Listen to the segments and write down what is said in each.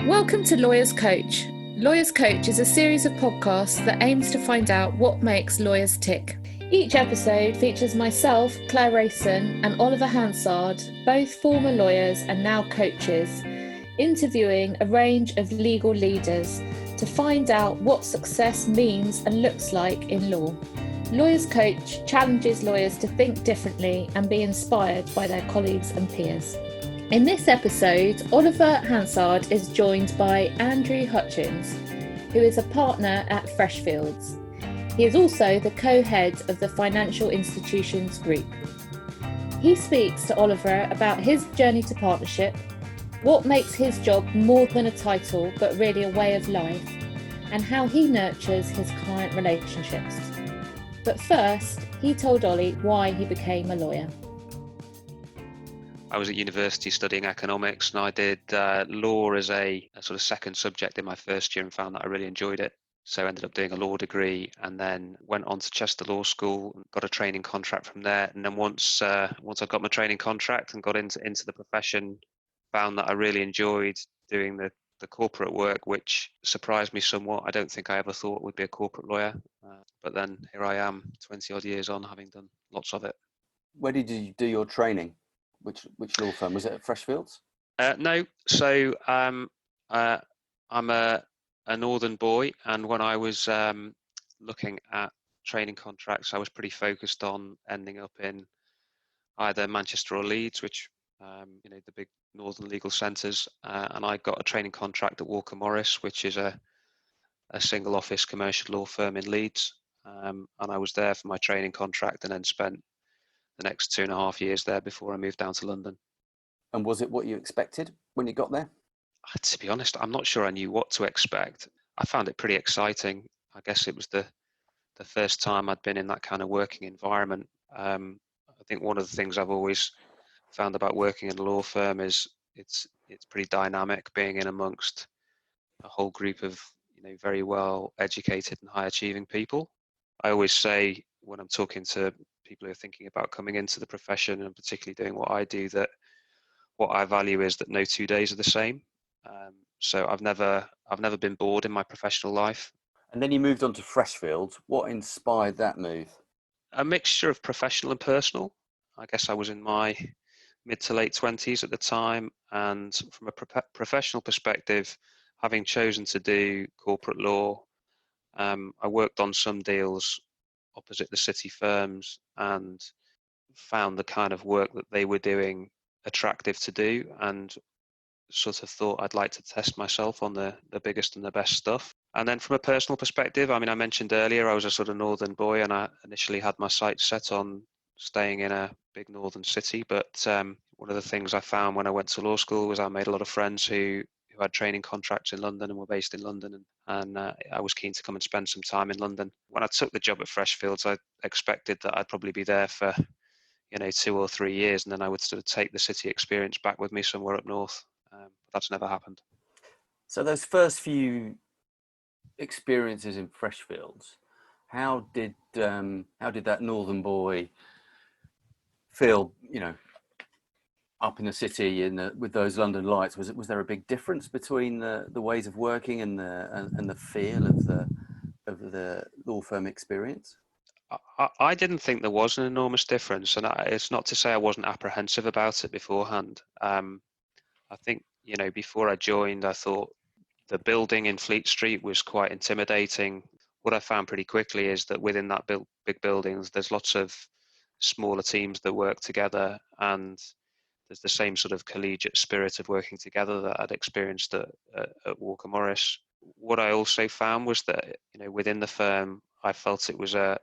Welcome to Lawyers Coach. Lawyers Coach is a series of podcasts that aims to find out what makes lawyers tick. Each episode features myself, Claire Rayson, and Oliver Hansard, both former lawyers and now coaches, interviewing a range of legal leaders to find out what success means and looks like in law. Lawyers Coach challenges lawyers to think differently and be inspired by their colleagues and peers. In this episode, Oliver Hansard is joined by Andrew Hutchings, who is a partner at Freshfields. He is also the co-head of the Financial Institutions Group. He speaks to Oliver about his journey to partnership, what makes his job more than a title but really a way of life, and how he nurtures his client relationships. But first, he told Ollie why he became a lawyer. I was at university studying economics, and I did law as a sort of second subject in my first year and found that I really enjoyed it. So I ended up doing a law degree and then went on to Chester Law School and got a training contract from there. And then once I got my training contract and got into the profession, found that I really enjoyed doing the corporate work, which surprised me somewhat. I don't think I ever thought would be a corporate lawyer. But then here I am, 20 odd years on, having done lots of it. Where did you do your training? Which law firm? Was it at Freshfields? No. So I'm a northern boy, and when I was looking at training contracts, I was pretty focused on ending up in either Manchester or Leeds, which the big northern legal centres. And I got a training contract at Walker Morris, which is a single office commercial law firm in Leeds. And I was there for my training contract, and then spent the next 2.5 years there before I moved down to London. And was it what you expected when you got there? To be honest, I'm not sure I knew what to expect. I found it pretty exciting. I guess it was the first time I'd been in that kind of working environment. I think one of the things I've always found about working in a law firm is it's pretty dynamic, being in amongst a whole group of very well educated and high achieving people. I always say when I'm talking to people who are thinking about coming into the profession and particularly doing what I do, that what I value is that no 2 days are the same. So I've never been bored in my professional life. And then you moved on to Freshfields. What inspired that move? A mixture of professional and personal. I guess I was in my mid to late 20s at the time, and from a professional perspective, having chosen to do corporate law, I worked on some deals opposite the city firms and found the kind of work that they were doing attractive to do, and sort of thought I'd like to test myself on the biggest and the best stuff. And then from a personal perspective, I mentioned earlier I was a sort of northern boy, and I initially had my sights set on staying in a big northern city. But one of the things I found when I went to law school was I made a lot of friends who had training contracts in London and were based in London, and I was keen to come and spend some time in London. When I took the job at Freshfields, I expected that I'd probably be there for 2 or 3 years, and then I would sort of take the city experience back with me somewhere up north. But that's never happened. So those first few experiences in Freshfields, how did that northern boy feel? Up in the city with those London lights, was there a big difference between the ways of working and the feel of the law firm experience? I didn't think there was an enormous difference, and it's not to say I wasn't apprehensive about it beforehand. I think before I joined, I thought the building in Fleet Street was quite intimidating. What I found pretty quickly is that within that big buildings, there's lots of smaller teams that work together, and there's the same sort of collegiate spirit of working together that I'd experienced at Walker Morris. What I also found was that within the firm, I felt it was a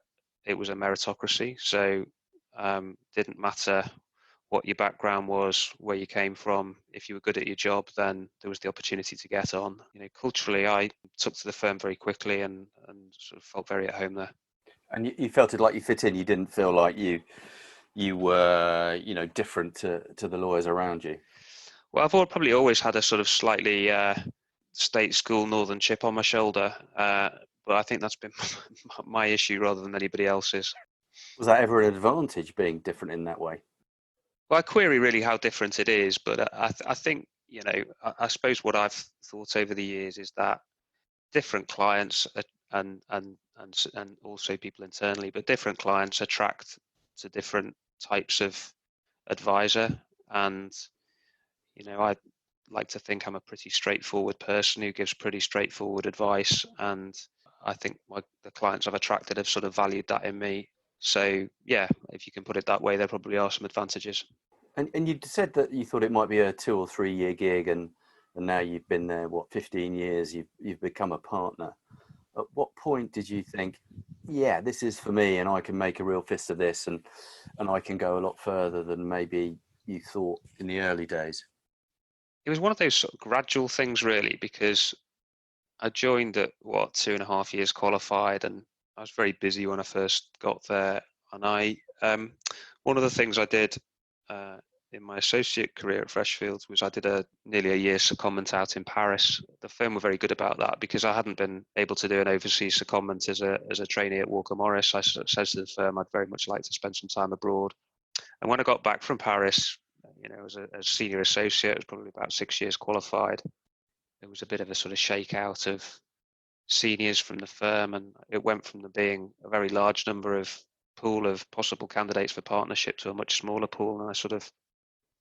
meritocracy. So didn't matter what your background was, where you came from. If you were good at your job, then there was the opportunity to get on. Culturally, I took to the firm very quickly and sort of felt very at home there. And you felt it like you fit in. You didn't feel like you were, different to the lawyers around you. Well, I've probably always had a sort of slightly state school northern chip on my shoulder, but I think that's been my issue rather than anybody else's. Was that ever an advantage, being different in that way? Well, I query really how different it is, but I think I suppose what I've thought over the years is that different clients and also people internally, but different clients attract to different types of advisor. And I like to think I'm a pretty straightforward person who gives pretty straightforward advice, and I think the clients I've attracted have sort of valued that in me. So yeah, if you can put it that way, there probably are some advantages. And you said that you thought it might be a 2 or 3 year gig, and now you've been there 15 years. You've become a partner. At what point did you think, yeah, this is for me, and I can make a real fist of this, and I can go a lot further than maybe you thought in the early days? It was one of those sort of gradual things, really, because I joined at 2.5 years qualified, and I was very busy when I first got there. And one of the things I did in my associate career at Freshfields was I did nearly a year secondment out in Paris. The firm were very good about that because I hadn't been able to do an overseas secondment as a trainee at Walker Morris. I said to the firm I'd very much like to spend some time abroad. And when I got back from Paris, as a senior associate, I was probably about 6 years qualified. There was a bit of a sort of shakeout of seniors from the firm, and it went from there being a very large pool of possible candidates for partnership to a much smaller pool. And I sort of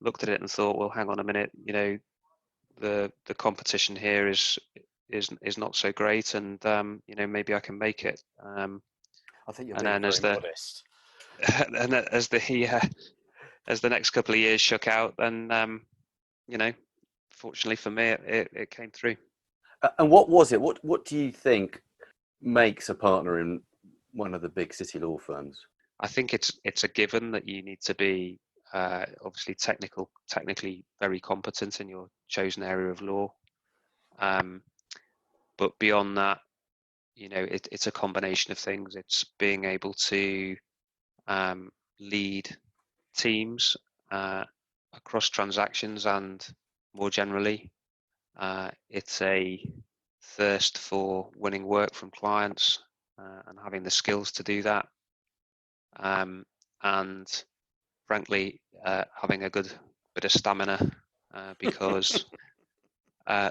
looked at it and thought, well, hang on a minute, the competition here is not so great, and maybe I can make it. I think you're and being then very modest. and as the next couple of years shook out, then fortunately for me, it came through. And what was it? What do you think makes a partner in one of the big city law firms? I think it's a given that you need to be obviously technically very competent in your chosen area of law. But beyond that, it's a combination of things. It's being able to lead teams across transactions, and more generally, it's a thirst for winning work from clients and having the skills to do that. And frankly, having a good bit of stamina because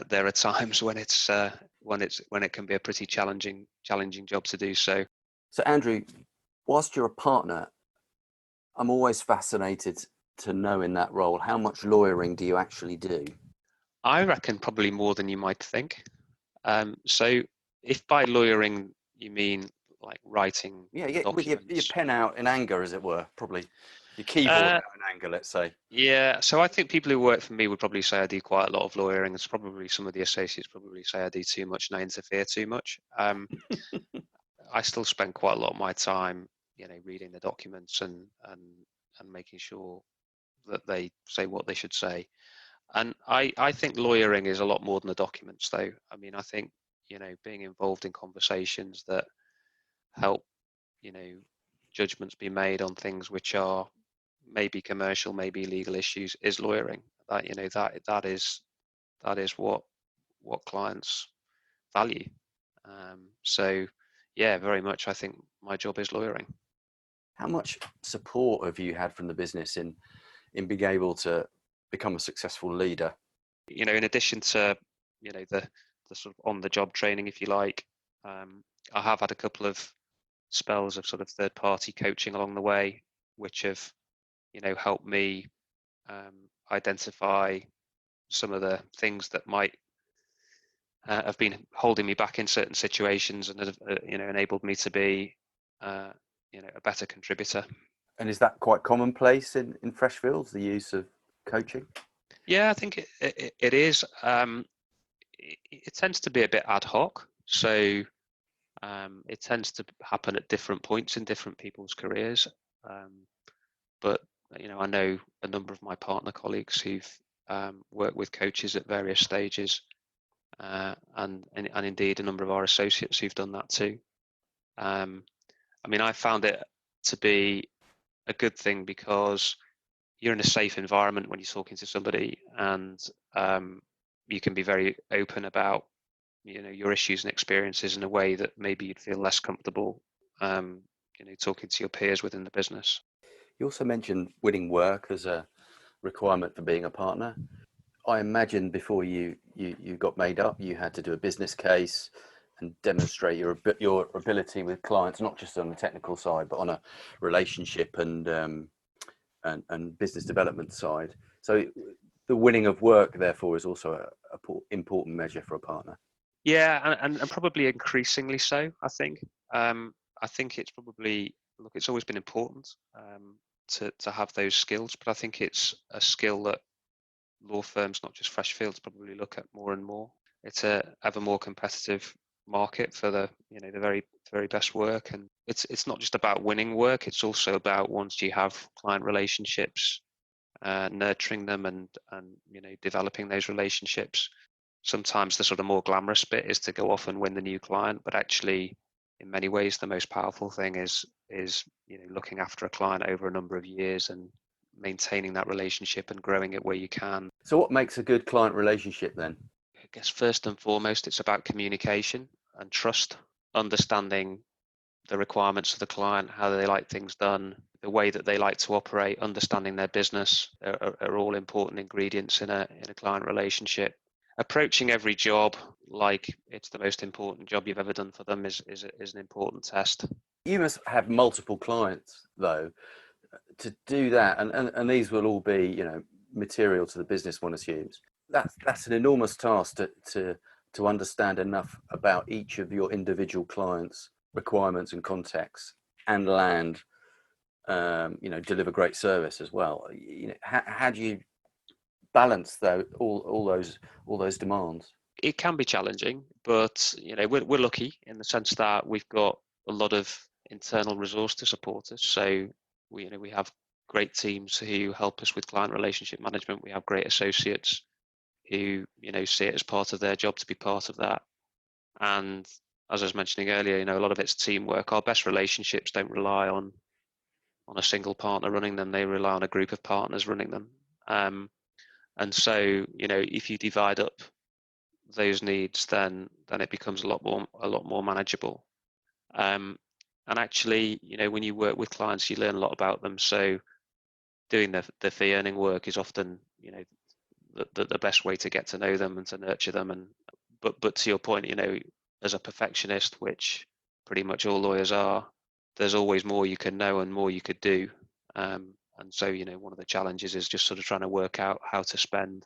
there are times when it can be a pretty challenging job to do so. So Andrew, whilst you're a partner, I'm always fascinated to know in that role, how much lawyering do you actually do? I reckon probably more than you might think. So if by lawyering you mean like writing documents, with your pen out in anger, as it were, probably your keyboard out in anger, let's say. Yeah, so I think people who work for me would probably say I do quite a lot of lawyering. It's probably some of the associates probably say I do too much and I interfere too much. I still spend quite a lot of my time, reading the documents and making sure that they say what they should say. And I think lawyering is a lot more than the documents, though. I mean, I think, being involved in conversations that help, judgments be made on things which are maybe commercial, maybe legal issues is lawyering. That is what clients value. So yeah, very much. I think my job is lawyering. How much support have you had from the business in being able to become a successful leader? In addition to, the sort of on the job training, if you like, I have had a couple of spells of sort of third party coaching along the way, which have, helped me identify some of the things that might have been holding me back in certain situations, and have, enabled me to be, a better contributor. And is that quite commonplace in Freshfields, the use of coaching? Yeah, I think it is. It tends to be a bit ad hoc, so it tends to happen at different points in different people's careers. But I know a number of my partner colleagues who've worked with coaches at various stages, and indeed a number of our associates who've done that too. I mean, I found it to be a good thing because you're in a safe environment when you're talking to somebody, and you can be very open about your issues and experiences in a way that maybe you'd feel less comfortable talking to your peers within the business. You also mentioned winning work as a requirement for being a partner. I imagine before you got made up, you had to do a business case and demonstrate your ability with clients, not just on the technical side, but on a relationship and business development side. So the winning of work, therefore, is also a important measure for a partner. Yeah, and probably increasingly so. I think it's probably, look, it's always been important to have those skills, but I think it's a skill that law firms, not just Freshfields, probably look at more and more. It's a ever more competitive market for the very best work, and it's not just about winning work. It's also about, once you have client relationships, nurturing them and developing those relationships. Sometimes the sort of more glamorous bit is to go off and win the new client, but actually, in many ways, the most powerful thing is looking after a client over a number of years and maintaining that relationship and growing it where you can. So what makes a good client relationship then? I guess first and foremost, it's about communication and trust, understanding the requirements of the client, how they like things done, the way that they like to operate, understanding their business are all important ingredients in a client relationship. Approaching every job like it's the most important job you've ever done for them is an important test. You must have multiple clients though to do that, and these will all be material to the business, one assumes. That's an enormous task to understand enough about each of your individual clients' requirements and contexts, and land deliver great service as well. How do you balance though all those demands? It can be challenging, but we're lucky in the sense that we've got a lot of internal resource to support us. So we have great teams who help us with client relationship management. We have great associates who see it as part of their job to be part of that. And as I was mentioning earlier, a lot of it's teamwork. Our best relationships don't rely on a single partner running them; they rely on a group of partners running them. And so if you divide up those needs, then it becomes a lot more manageable. And actually, when you work with clients, you learn a lot about them. So doing the fee earning work is often the best way to get to know them and to nurture them. And but to your point, as a perfectionist, which pretty much all lawyers are, there's always more you can know and more you could do. And so one of the challenges is just sort of trying to work out how to spend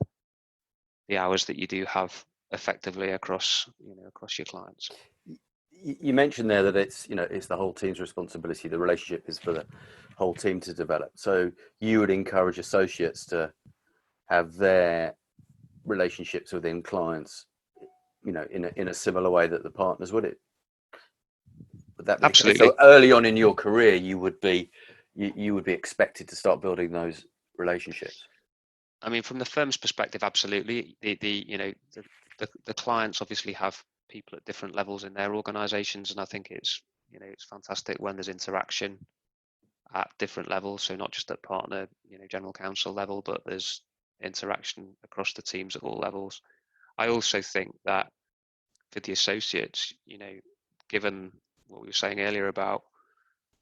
the hours that you do have effectively across your clients. You mentioned there that it's the whole team's responsibility. The relationship is for the whole team to develop. So you would encourage associates to have their relationships within clients, in a similar way that the partners would. Would that be Absolutely? So early on in your career, you would be expected to start building those relationships. I mean, from the firm's perspective, absolutely. The clients obviously have people at different levels in their organisations, and I think it's fantastic when there's interaction at different levels. So not just at partner, general counsel level, but there's interaction across the teams at all levels. I also think that for the associates, given what we were saying earlier about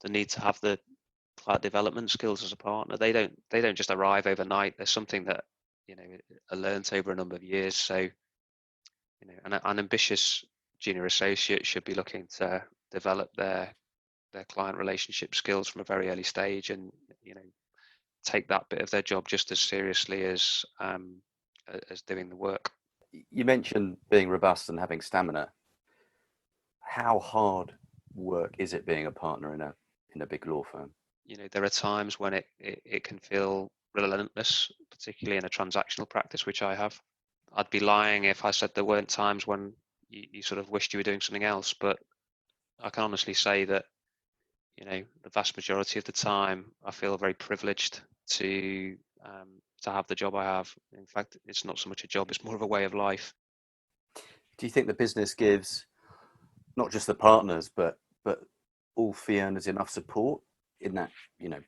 the need to have the client development skills as a partner, they don't just arrive overnight. There's something that are learnt over a number of years. So an ambitious junior associate should be looking to develop their client relationship skills from a very early stage, and take that bit of their job just as seriously as doing the work. You mentioned being robust and having stamina. How hard work is it being a partner in a big law firm? There are times when it can feel relentless, particularly in a transactional practice, which I have. I'd be lying if I said there weren't times when you sort of wished you were doing something else, but I can honestly say that the vast majority of the time I feel very privileged to have the job I have. In fact, it's not so much a job, it's more of a way of life. Do you think the business gives not just the partners but all fee earners enough support in that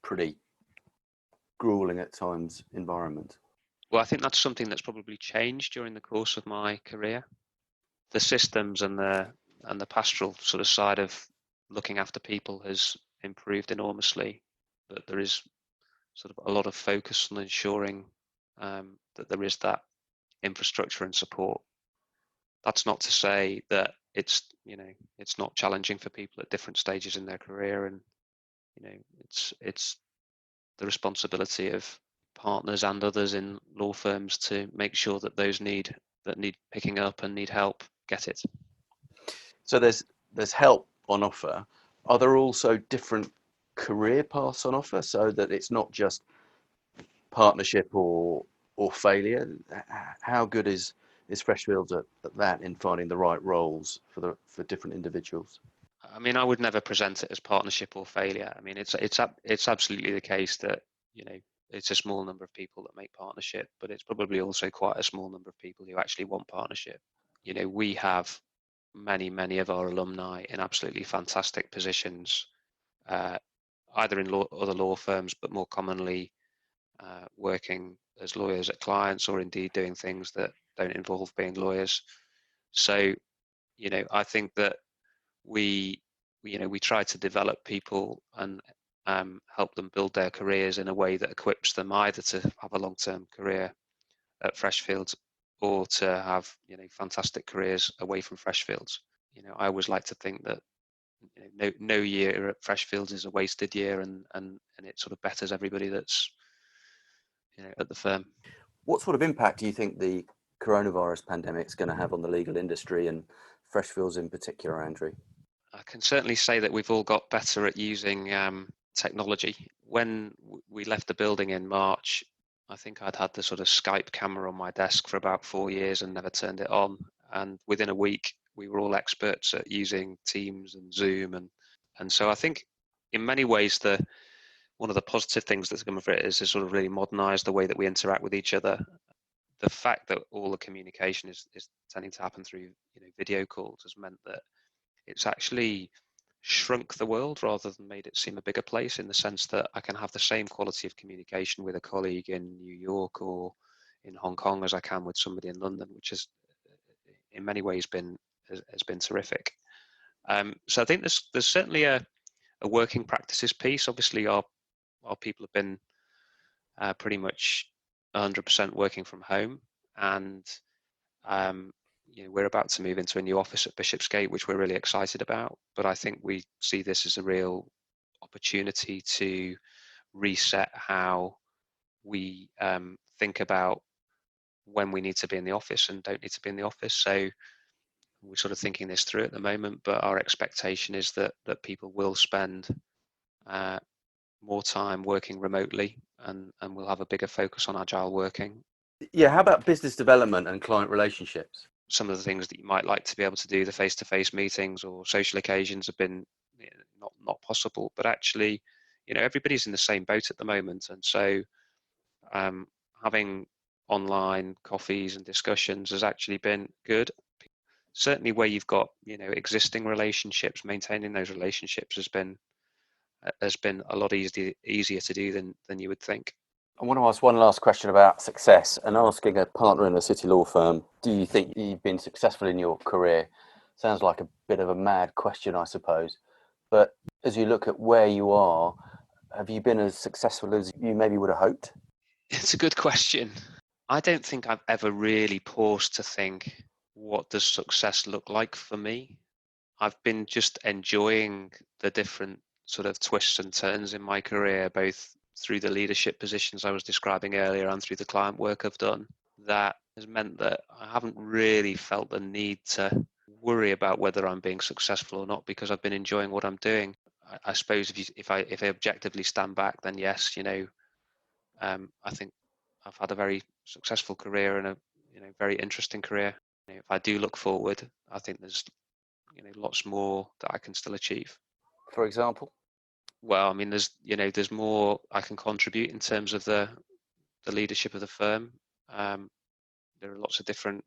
pretty grueling at times environment? Well, I think that's something that's probably changed during the course of my career. The systems and the pastoral sort of side of looking after people has improved enormously, but there is sort of a lot of focus on ensuring that there is that infrastructure and support. That's not to say that it's not challenging for people at different stages in their career, and it's the responsibility of partners and others in law firms to make sure that those need picking up and need help get it. So there's help on offer. Are there also different career paths on offer, so that it's not just partnership or failure? How good is Freshfields at that, in finding the right roles for different individuals? I mean, I would never present it as partnership or failure. I mean, it's absolutely the case that it's a small number of people that make partnership, but it's probably also quite a small number of people who actually want partnership. We have many of our alumni in absolutely fantastic positions, either in other law firms, but more commonly working as lawyers at clients, or indeed doing things that don't involve being lawyers. So, I think that we try to develop people and help them build their careers in a way that equips them either to have a long-term career at Freshfields or to have fantastic careers away from Freshfields. I always like to think that no year at Freshfields is a wasted year, and it sort of betters everybody that's at the firm. What sort of impact do you think the coronavirus pandemic is going to have on the legal industry and Freshfields in particular, Andrew? I can certainly say that we've all got better at using technology. When we left the building in March, I think I'd had the sort of Skype camera on my desk for about 4 years and never turned it on. And within a week, we were all experts at using Teams and Zoom. And so I think in many ways, one of the positive things that's come of it is to sort of really modernize the way that we interact with each other. The fact that all the communication is tending to happen through video calls has meant that it's actually shrunk the world rather than made it seem a bigger place, in the sense that I can have the same quality of communication with a colleague in New York or in Hong Kong as I can with somebody in London, which has in many ways has been terrific. So I think there's certainly a working practices piece. Obviously, our people have been pretty much 100% working from home, and we're about to move into a new office at Bishopsgate, which we're really excited about. But I think we see this as a real opportunity to reset how we think about when we need to be in the office and don't need to be in the office. So we're sort of thinking this through at the moment, but our expectation is that people will spend more time working remotely, and we'll have a bigger focus on agile working. Yeah, how about business development and client relationships? Some of the things that you might like to be able to do, the face-to-face meetings or social occasions, have been not possible. But actually, everybody's in the same boat at the moment, and so having online coffees and discussions has actually been good. Certainly, where you've got existing relationships, maintaining those relationships has been a lot easier to do than you would think. I want to ask one last question about success, and asking a partner in a city law firm, do you think you've been successful in your career? Sounds like a bit of a mad question, I suppose. But as you look at where you are, have you been as successful as you maybe would have hoped? It's a good question. I don't think I've ever really paused to think, what does success look like for me? I've been just enjoying the different sort of twists and turns in my career, both through the leadership positions I was describing earlier and through the client work I've done. That has meant that I haven't really felt the need to worry about whether I'm being successful or not, because I've been enjoying what I'm doing. I suppose if I objectively stand back, then yes, I think I've had a very successful career and a very interesting career. If I do look forward, I think there's lots more that I can still achieve. For example? Well, I mean, there's more I can contribute in terms of the leadership of the firm. There are lots of different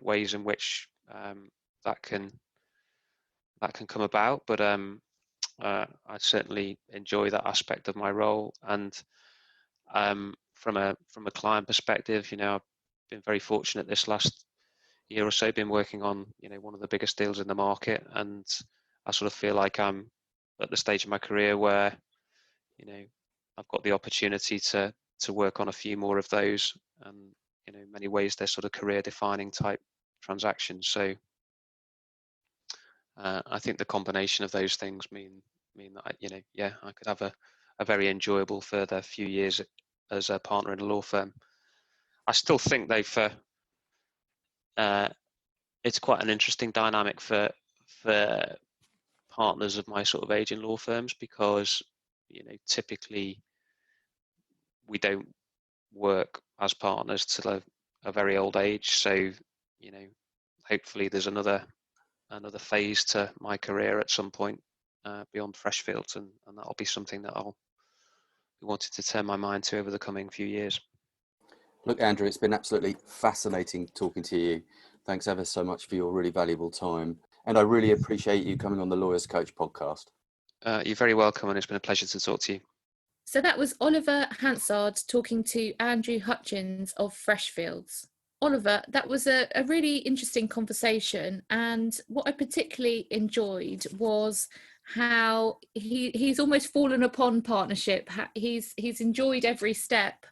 ways in which that can come about, but I certainly enjoy that aspect of my role. And from a client perspective, I've been very fortunate this last year or so, been working on one of the biggest deals in the market, and I sort of feel like I'm at the stage of my career where I've got the opportunity to work on a few more of those, and in many ways they're sort of career defining type transactions. So I think the combination of those things mean that I could have a very enjoyable further few years as a partner in a law firm. I still think it's quite an interesting dynamic for partners of my sort of age in law firms, because typically we don't work as partners till a very old age. So hopefully there's another phase to my career at some point beyond Freshfields, and that'll be something that I'll be wanting to turn my mind to over the coming few years. Look, Andrew, it's been absolutely fascinating talking to you. Thanks ever so much for your really valuable time. And I really appreciate you coming on the Lawyers Coach podcast. You're very welcome, and it's been a pleasure to talk to you. So that was Oliver Hansard talking to Andrew Hutchings of Freshfields. Oliver, that was a really interesting conversation, and what I particularly enjoyed was how he's almost fallen upon partnership. He's enjoyed every step,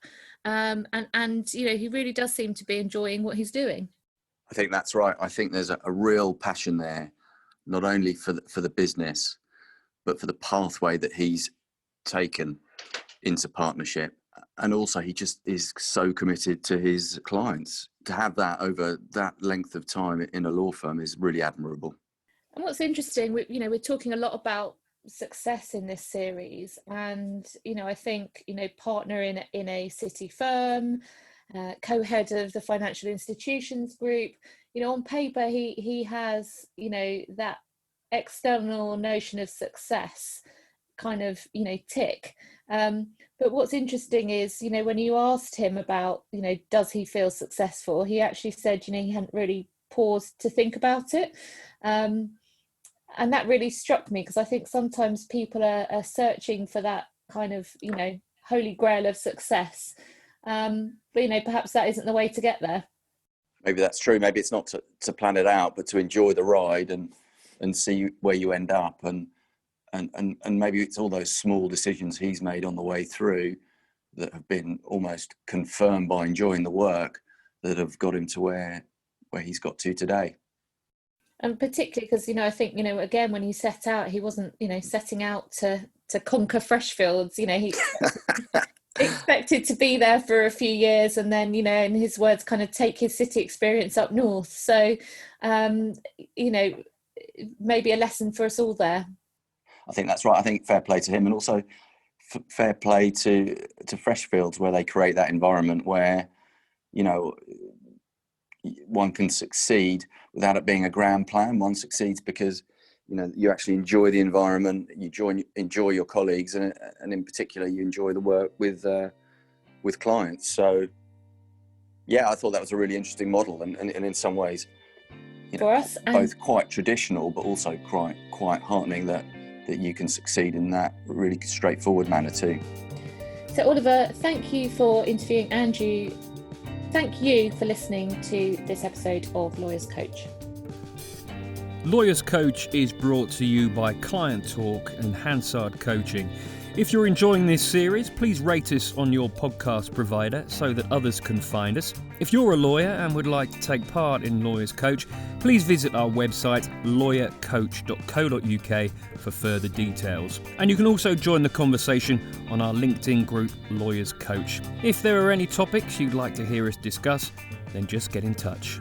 and he really does seem to be enjoying what he's doing. I think that's right. I think there's a real passion there, not only for the business, but for the pathway that he's taken into partnership. And also he just is so committed to his clients. To have that over that length of time in a law firm is really admirable. And what's interesting, we're talking a lot about success in this series, and I think partner in a city firm, co-head of the financial institutions group, on paper he has that external notion of success kind of tick, but what's interesting is when you asked him about does he feel successful, he actually said he hadn't really paused to think about it, and that really struck me, because I think sometimes people are searching for that kind of holy grail of success, but perhaps that isn't the way to get there. Maybe that's true. Maybe it's not to plan it out, but to enjoy the ride and see where you end up, and maybe it's all those small decisions he's made on the way through that have been almost confirmed by enjoying the work that have got him to where he's got to today. And particularly because I think again, when he set out, he wasn't setting out to conquer Freshfields. He expected to be there for a few years, and then in his words, kind of take his city experience up north. So maybe a lesson for us all there. I think that's right. I think fair play to him, and also fair play to Freshfields, where they create that environment where one can succeed without it being a grand plan. One succeeds because you actually enjoy the environment, you enjoy your colleagues, and in particular you enjoy the work with clients. So yeah, I thought that was a really interesting model, and in some ways for us, both quite traditional but also quite heartening that you can succeed in that really straightforward manner too. So Oliver, thank you for interviewing Andrew. Thank you for listening to this episode of Lawyers Coach. Lawyers Coach is brought to you by Client Talk and Hansard Coaching. If you're enjoying this series, please rate us on your podcast provider so that others can find us. If you're a lawyer and would like to take part in Lawyers Coach, please visit our website lawyercoach.co.uk for further details. And you can also join the conversation on our LinkedIn group Lawyers Coach. If there are any topics you'd like to hear us discuss, then just get in touch.